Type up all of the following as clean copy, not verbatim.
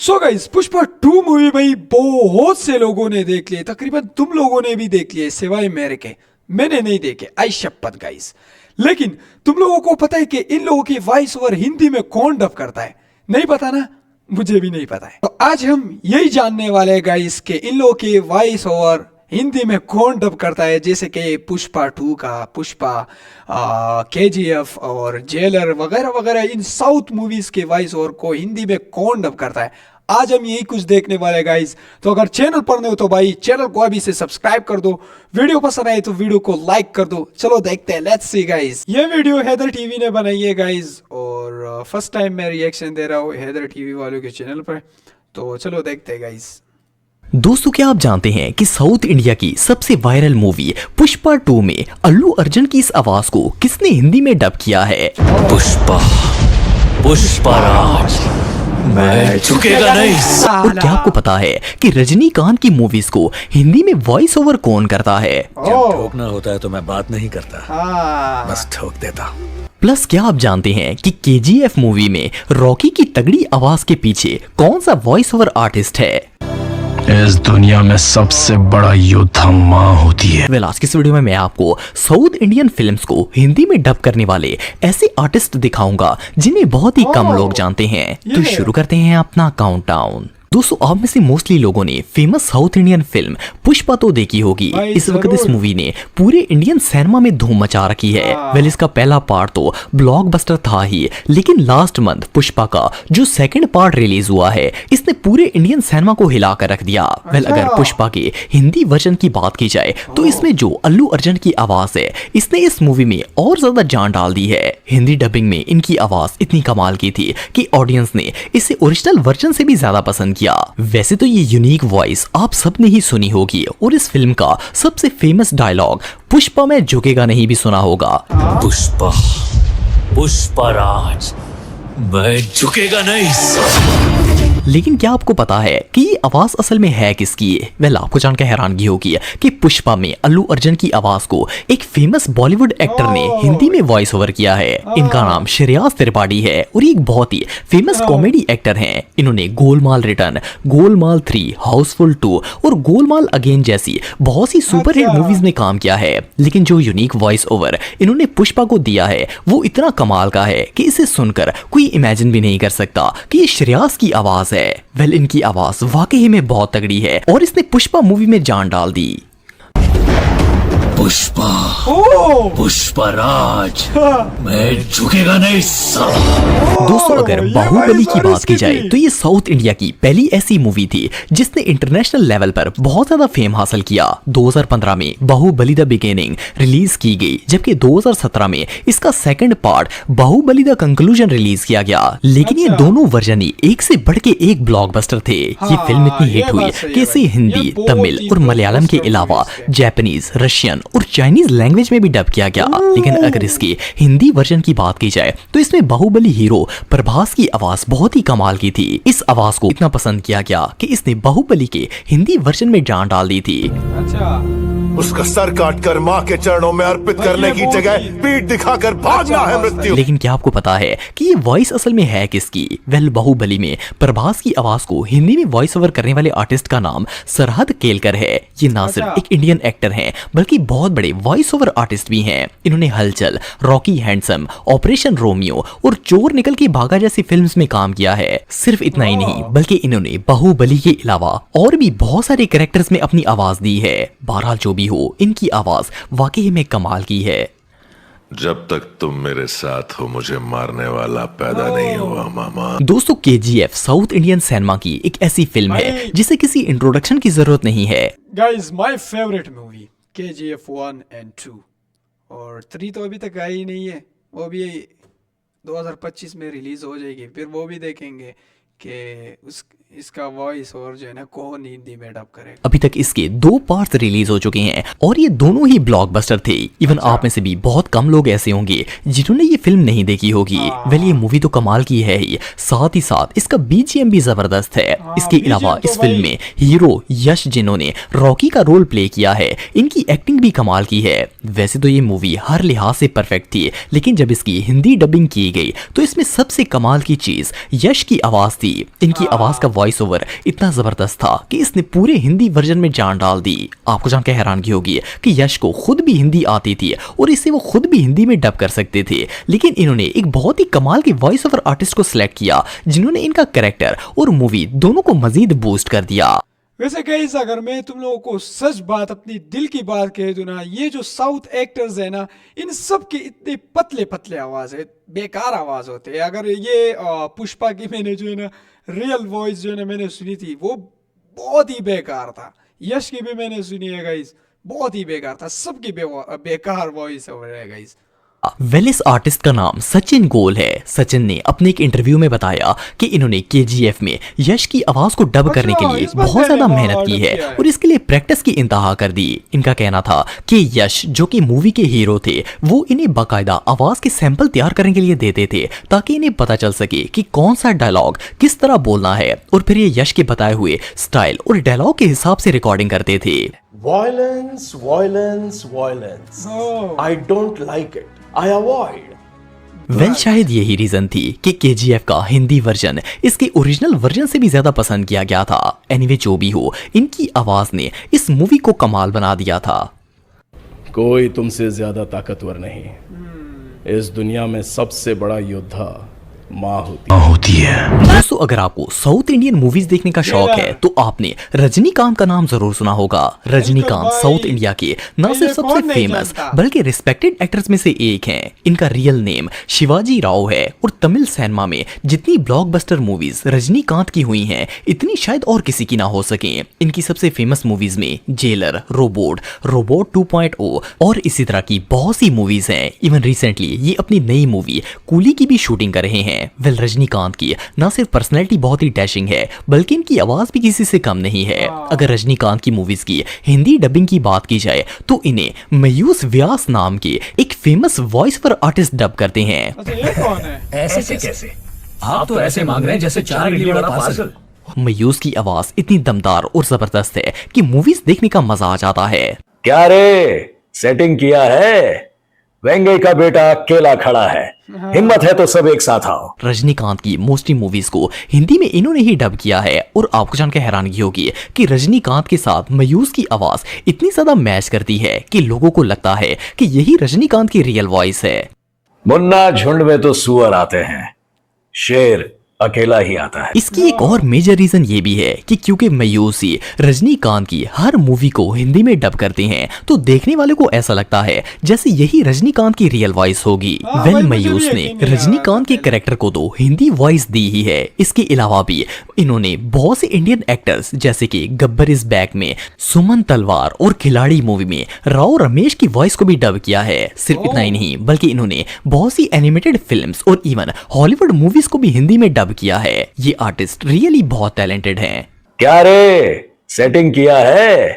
So guys Pushpa 2 movie भाई बहुत से लोगों ने देख लिए, तकरीबन तुम लोगों ने भी देख लिए सिवाय मेरे के। मैंने नहीं देखे, आई शपथ गाइस। लेकिन तुम लोगों को पता है कि इन लोगों की वॉइस ओवर हिंदी में कौन डब करता है? नहीं पता ना? मुझे भी नहीं पता है। तो आज हम यही जानने वाले हैं गाइस कि इन लोगों की वॉइस ओवर हिंदी में कौन डब करता है। जैसे कि पुष्पा 2 का, पुष्पा KGF और जेलर वगैरह वगैरह, इन साउथ मूवीज के वॉइस ओवर को हिंदी में कौन डब करता है, आज हम यही कुछ देखने वाले गाइस। तो अगर चैनल पर नए हो तो भाई चैनल को अभी से सब्सक्राइब कर दो, वीडियो पसंद आए तो वीडियो को लाइक कर दो। चलो देखते हैं, लेट्स सी गाइस। ये वीडियो हैदर टीवी ने बनाई है गाइस, और फर्स्ट टाइम मैं रिएक्शन दे रहा हूँ हैदर टीवी वालों के चैनल पर। तो चलो देखते हैं गाइस। दोस्तों, क्या आप जानते हैं कि साउथ इंडिया की सबसे वायरल मूवी पुष्पा 2 में अल्लू अर्जुन की इस आवाज को किसने हिंदी में डब किया है? पुष्पा, पुष्पराज, मैं झुकेगा नहीं। और क्या आपको पता है कि रजनीकांत की मूवीज को हिंदी में वॉइस ओवर कौन करता है? जब ठोकना होता है तो मैं बात नहीं करता, बस ठोक देता हूँ। प्लस क्या आप जानते हैं कि KGF मूवी में रॉकी की तगड़ी आवाज के पीछे कौन सा वॉइस ओवर आर्टिस्ट है? इस दुनिया में सबसे बड़ा योद्धा माँ होती है। आज की इस वीडियो में मैं आपको साउथ इंडियन फिल्म्स को हिंदी में डब करने वाले ऐसे आर्टिस्ट दिखाऊंगा जिन्हें बहुत ही कम लोग जानते हैं। तो शुरू करते हैं अपना काउंटडाउन। दोस्तों, आप में से मोस्टली लोगों ने famous south Indian film Pushpa तो देखी होगी। इस वक्त इस मूवी ने पूरे इंडियन सिनेमा में धूम मचा रखी है। वेल, इसका पहला पार्ट तो ब्लॉकबस्टर था ही, लेकिन लास्ट मंथ पुष्पा का जो सेकंड पार्ट रिलीज हुआ है, इसने पूरे इंडियन सिनेमा को हिला कर रख दिया। वेल, अगर पुष्पा के हिंदी वर्जन की बात की जाए तो इसमें जो अल्लू अर्जुन की आवाज है, इसने इस मूवी में और ज्यादा जान डाल दी है। हिंदी डबिंग में इनकी आवाज इतनी कमाल की थी कि ऑडियंस ने इसे ओरिजिनल वर्जन से भी ज्यादा पसंद किया। वैसे तो ये यूनिक वॉइस आप सबने ही सुनी होगी, और इस फिल्म का सबसे फेमस डायलॉग पुष्पा में झुकेगा नहीं भी सुना होगा। पुष्पा, पुष्पराज, मैं झुकेगा नहीं। लेकिन क्या आपको पता है कि ये आवाज असल में है किसकी? वेल, आपको जानकर हैरानगी होगी कि पुष्पा में अल्लू अर्जुन की आवाज को एक फेमस बॉलीवुड एक्टर ने हिंदी में वॉइस ओवर किया है। इनका नाम श्रेयस त्रिपाठी है और ये एक बहुत ही फेमस कॉमेडी एक्टर हैं। इन्होंने गोलमाल रिटर्न, गोलमाल 3, हाउसफुल 2 और गोलमाल अगेन जैसी बहुत सी सुपरहिट मूवीज में काम किया है। लेकिन जो यूनिक वॉइस ओवर इन्होंने पुष्पा को दिया है वो इतना कमाल का है कि इसे सुनकर कोई इमेजिन भी नहीं कर सकता कि ये श्रेयस की आवाज है। वेल, इनकी आवाज वाकई में बहुत तगड़ी है और इसने पुष्पा मूवी में जान डाल दी। पुष्पा, पुष्पराज, मैं झुकेगा नहीं। दोस्तों, अगर बाहुबली की बात की जाए तो ये साउथ इंडिया की पहली ऐसी मूवी थी जिसने इंटरनेशनल लेवल पर बहुत ज्यादा फेम हासिल किया। 2015 में बाहुबली द बिगिनिंग रिलीज की गई, जबकि 2017 में इसका second part Baahubali the conclusion release किया गया। लेकिन ये दोनों वर्जन ही एक से बढ़ के एक ब्लॉकबस्टर थे। ये फिल्म इतनी हिट हुई कि इसे हिंदी, तमिल और मलयालम के अलावा जापानीज, रशियन और चाइनीज लैंग्वेज में भी डब किया गया। लेकिन अगर इसकी हिंदी वर्जन की बात की जाए तो इसमें बाहुबली हीरो प्रभास की आवाज बहुत ही कमाल की थी। इस आवाज को इतना पसंद किया गया कि इसने बाहुबली के हिंदी वर्जन में जान डाल दी थी। उसका सर काटकर मां के चरणों में अर्पित करने की जगह पीठ दिखाकर भागना है मृत्यु। लेकिन क्या आपको पता है कि ये वॉइस असल में है किसकी? वेल, बाहुबली में प्रभास की आवाज को हिंदी में वॉइस ओवर करने वाले आर्टिस्ट का नाम सरहद केलकर है। ये ना सिर्फ एक इंडियन एक्टर हैं बल्कि बहुत बड़े वॉइस ओवर आर्टिस्ट भी हैं। इन्होंने हलचल, रॉकी हैंडसम, ऑपरेशन रोमियो और चोर निकल के भागा जैसी फिल्म्स में काम किया है। सिर्फ इतना ही नहीं बल्कि इन्होंने बाहुबली के अलावा और भी बहुत सारे कैरेक्टर्स में अपनी आवाज दी है। बहरहाल जो भी हो, इनकी आवाज वाकई में कमाल की है। जब तक तुम मेरे साथ हो मुझे मारने वाला पैदा नहीं हुआ मामा। दोस्तों, KGF साउथ इंडियन सिनेमा की एक ऐसी फिल्म है जिसे किसी इंट्रोडक्शन की जरूरत नहीं है। Guys, my favourite movie KGF 1 and 2 और 3 तो अभी तक आई ही नहीं है। वो भी 2025 में रिलीज हो जाएगी, फिर वो भी देखेंगे कि इसका वॉइस और जो है ना कौन हिंदी में डब करे। अभी तक इसके 2 पार्ट्स रिलीज हो चुके हैं और ये दोनों ही ब्लॉकबस्टर थे। इवन आप में से भी बहुत कम लोग ऐसे होंगे जिन्होंने ये फिल्म नहीं देखी होगी। वेल, ये मूवी तो कमाल की है ही, साथ ही साथ इसका BGM भी जबरदस्त है। इसके अलावा इस फिल्म में हीरो यश, जिन्होंने रॉकी का रोल प्ले किया है, इनकी एक्टिंग भी कमाल की है। वैसे तो ये मूवी हर लिहाज से परफेक्ट थी, लेकिन जब इसकी हिंदी डबिंग की गई तो इसमें सबसे कमाल की चीज यश की आवाज थी। थी। इनकी आवाज का वॉइस ओवर इतना जबरदस्त था कि इसने पूरे हिंदी वर्जन में जान डाल दी। आपको जानकर हैरानगी होगी कि यश को खुद भी हिंदी आती थी और इसे वो खुद भी हिंदी में डब कर सकते थे, लेकिन इन्होंने एक बहुत ही कमाल के वॉइस ओवर आर्टिस्ट को सिलेक्ट किया जिन्होंने इनका कैरेक्टर और मूवी दोनों को मजीद बूस्ट कर दिया। वैसे गाइस, अगर मैं तुम लोगों को सच बात, अपनी दिल की बात कह दूं ना, ये जो साउथ एक्टर्स है ना, इन सब के इतने पतले पतले आवाज है, बेकार आवाज होते हैं। अगर ये पुष्पा की मैंने जो है ना रियल वॉइस जो है ना मैंने सुनी थी, वो बहुत ही बेकार था। यश की भी मैंने सुनी है गाइस, बहुत ही बेकार था। सबकी बेकार वॉइस ओवर है गाइस। वेल, इस आर्टिस्ट का नाम सचिन गोल है। सचिन ने अपने एक इंटरव्यू में बताया कि इन्होंने केजीएफ में यश की आवाज को डब करने के लिए बहुत ज्यादा मेहनत की है और इसके लिए प्रैक्टिस की इंतहा कर दी। इनका कहना था कि यश जो कि मूवी के हीरो थे, वो इन्हें बाकायदा आवाज के सैंपल तैयार करने के लिए देते थे ताकि इन्हें पता चल सके कि कौन सा डायलॉग किस तरह बोलना है, और फिर ये यश के बताए हुए स्टाइल और डायलॉग के हिसाब से रिकॉर्डिंग करते थे। Violence, violence, violence. I don't like it. I avoid. Well, शायद यही रीजन थी कि केजीएफ का हिंदी वर्जन इसके ओरिजिनल वर्जन से भी ज्यादा पसंद किया गया था। एनीवे, जो भी हो, इनकी आवाज ने इस मूवी को कमाल बना दिया था। कोई तुमसे ज्यादा ताकतवर नहीं। इस दुनिया में सबसे बड़ा योद्धा माँ होती है। दोस्तों, अगर आपको साउथ इंडियन मूवीज देखने का शौक है तो आपने रजनीकांत का नाम जरूर सुना होगा। रजनीकांत साउथ इंडिया के न सिर्फ सबसे फेमस बल्कि रिस्पेक्टेड एक्टर्स में से एक हैं। इनका रियल नेम शिवाजी राव है और तमिल सिनेमा में जितनी ब्लॉकबस्टर मूवीज रजनीकांत की हुई हैं, इतनी शायद और किसी की ना हो सके। इनकी सबसे फेमस मूवीज में जेलर, रोबोट 2.0 और इसी तरह की बहुत सी मूवीज हैं। इवन रिसेंटली ये अपनी नई मूवी कूली की भी शूटिंग कर रहे हैं। वेल, रजनीकांत की न सिर्फ पर्सनैलिटी बहुत ही डैशिंग है बल्कि इनकी आवाज भी किसी से कम नहीं है। अगर रजनीकांत की मूवीज की हिंदी डबिंग की बात की जाए तो इन्हें मयूस व्यास नाम के एक famous voice over artist dub करते हैं। अच्छा, ये कौन है? ऐसे से कैसे? आप तो ऐसे मांग रहे हैं जैसे 4 इडली वाला पार्सल। मयूस की आवाज इतनी दमदार और जबरदस्त है कि मूवीज देखने का मजा आ जाता है। क्या रे, सेटिंग किया है? वेंगे का बेटा अकेला खड़ा है, हिम्मत है तो सब एक साथ आओ। रजनीकांत की मोस्टली मूवीज को हिंदी में इन्होंने ही डब किया है और आपको जानकर हैरानगी होगी कि रजनीकांत के साथ मयूस की आवाज इतनी ज्यादा मैच करती है कि लोगों को लगता है कि यही रजनीकांत की रियल वॉइस है। मुन्ना, झुंड में तो सुअर आते हैं, शेर अकेला ही आता है। इसकी एक और मेजर रीजन ये भी है कि क्योंकि मयूसी रजनीकांत की हर मूवी को हिंदी में डब करते हैं तो देखने वाले को ऐसा लगता है जैसे यही रजनीकांत की रियल वॉइस होगी। वेल, मयूस ने रजनीकांत के कैरेक्टर को तो हिंदी वॉइस दी ही है, इसके अलावा भी इन्होंने बहुत से इंडियन एक्टर्स जैसे कि गब्बर इज बैक में, सुमन तलवार और खिलाड़ी मूवी में राव रमेश की वॉइस को भी डब किया है। सिर्फ इतना ही नहीं बल्कि इन्होंने बहुत सी एनिमेटेड फिल्म्स और इवन हॉलीवुड मूवीज को भी हिंदी में डब किया है। ये आर्टिस्ट रियली बहुत टैलेंटेड हैं। क्या रे, सेटिंग किया है?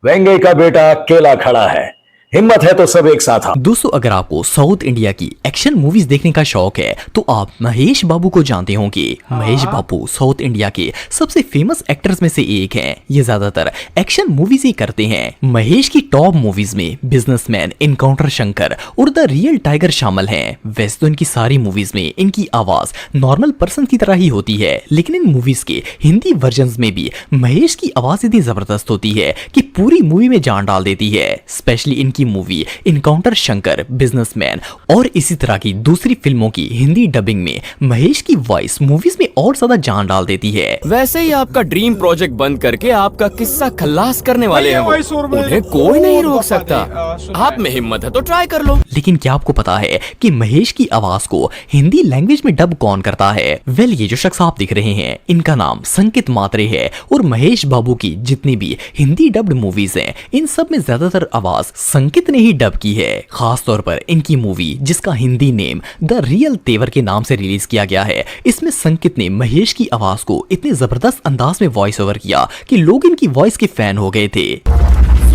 वेंगे का बेटा अकेला खड़ा है, हिम्मत है तो सब एक साथ आओ। दोस्तों, अगर आपको साउथ इंडिया की एक्शन मूवीज देखने का शौक है तो आप महेश बाबू को जानते होंगे। महेश बाबू साउथ इंडिया के सबसे फेमस एक्टर्स में से एक हैं। ये ज्यादातर एक्शन मूवीज ही करते हैं। महेश की टॉप मूवीज में बिजनेसमैन, इनकाउंटर शंकर और द रियल टाइगर शामिल हैं। वैसे तो इनकी सारी मूवीज में इनकी आवाज नॉर्मल पर्सन की तरह ही होती है, लेकिन इन मूवीज के हिंदी वर्जन में भी महेश की आवाज इतनी जबरदस्त होती है कि पूरी मूवी में जान डाल देती है। स्पेशली इनकी मूवी इनकाउंटर शंकर, बिजनेसमैन और इसी तरह की दूसरी फिल्मों की हिंदी डबिंग में महेश की वॉइस मूवीज में और ज्यादा जान डाल देती है। वैसे ही आपका ड्रीम प्रोजेक्ट बंद करके आपका किस्सा खल्लास करने वाले हैं वो। वही सुर में उन्हें कोई नहीं रोक बहुत सकता। सारे, आप में हिम्मत है तो ट्राई कर लो। लेकिन क्या आपको पता है कि महेश की आवाज को हिंदी लैंग्वेज में डब कौन करता है? वेल, ये जो शख्स आप दिख रहे हैं इनका नाम संकित मात्रे है और महेश बाबू की जितनी भी हिंदी डब्ड मूवीज हैं इन सब में ज्यादातर आवाज संकित ने ही डब की है। खास तौर पर इनकी मूवी जिसका हिंदी नेम द रियल तेवर के नाम से रिलीज किया गया है, इसमें संकित ने महेश की आवाज को इतने जबरदस्त अंदाज में वॉइस ओवर किया कि लोग इनकी वॉइस के फैन हो गए थे।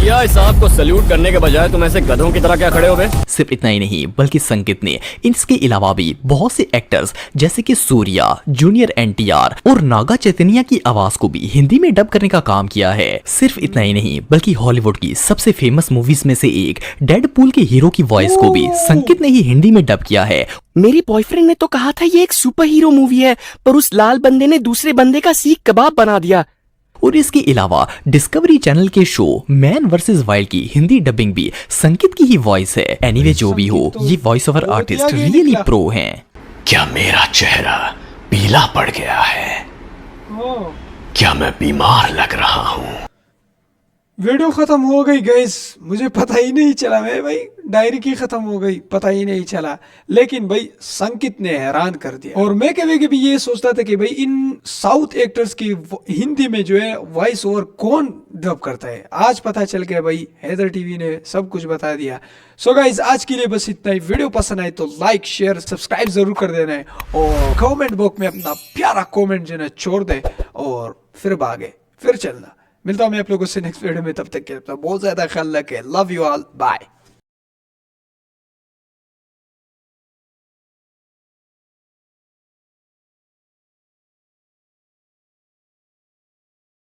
या साहब को सल्यूट करने के बजाय तुम ऐसे गधों की तरह क्या खड़े हो बे? सिर्फ इतना ही नहीं बल्कि संकित ने इसके अलावा भी बहुत से एक्टर्स जैसे कि सूर्या, जूनियर एनटीआर और नागा चैतन्य की आवाज को भी हिंदी में डब करने का काम किया है। सिर्फ इतना ही नहीं बल्कि हॉलीवुड की सबसे फेमस मूवीज में से एक डेडपूल के हीरो की वॉइस को भी संकित ने ही हिंदी में डब किया है। मेरी बॉयफ्रेंड ने तो कहा था ये एक सुपर हीरो मूवी है, पर उस लाल बंदे ने दूसरे बंदे का सीख कबाब बना दिया। और इसके अलावा डिस्कवरी चैनल के शो मैन वर्सेस वाइल्ड की हिंदी डबिंग भी संकित की ही वॉइस है। एनीवे जो भी हो, ये voice over artist really pro हैं। क्या मेरा चेहरा पीला पड़ गया है? क्या मैं बीमार लग रहा हूँ? वीडियो खत्म हो गई गाइस, मुझे पता ही नहीं चला। मैं भाई डायरी की खत्म हो गई, पता ही नहीं चला। लेकिन भाई संकित ने हैरान कर दिया। और मैं कभी कभी ये सोचता था कि भाई इन साउथ एक्टर्स की हिंदी में जो है वॉइस ओवर कौन डब करता है। आज पता चल गया भाई, हैदर टीवी ने सब कुछ बता दिया। सो गाइस आज के लिए बस इतना ही। वीडियो पसंद आए तो लाइक शेयर सब्सक्राइब जरूर कर देना है और कमेंट बॉक्स में अपना प्यारा कमेंट जो है छोड़ दे और फिर भागे फिर चलना। मिलता हूं मैं आप लोगों से नेक्स्ट वीडियो में, तब तक के लिए बहुत ज्यादा ख्याल रखें। Love you all, bye.